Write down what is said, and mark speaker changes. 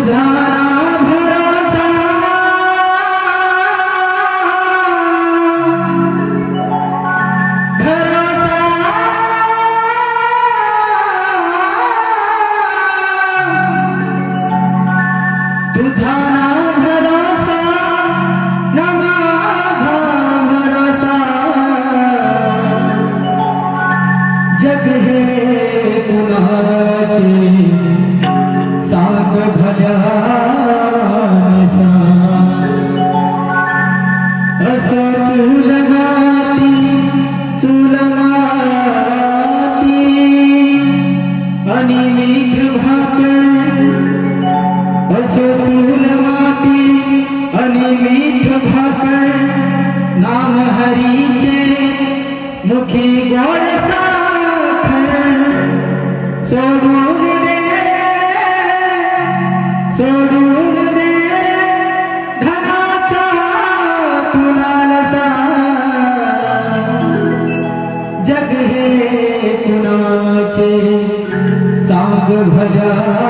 Speaker 1: तुझा भरोसा तुझा भरोसा ना माझा भरोसा जग हे कुणाचे सांग भल्यासा असं चुलमाती आणि मीठ भाकर असो फूल माती आणि मीठ भाकर नाम हरीचे मुखी गोड साखर सोडून दे धनाचा तुला लसा जग हे कुणाचे सांग भल्या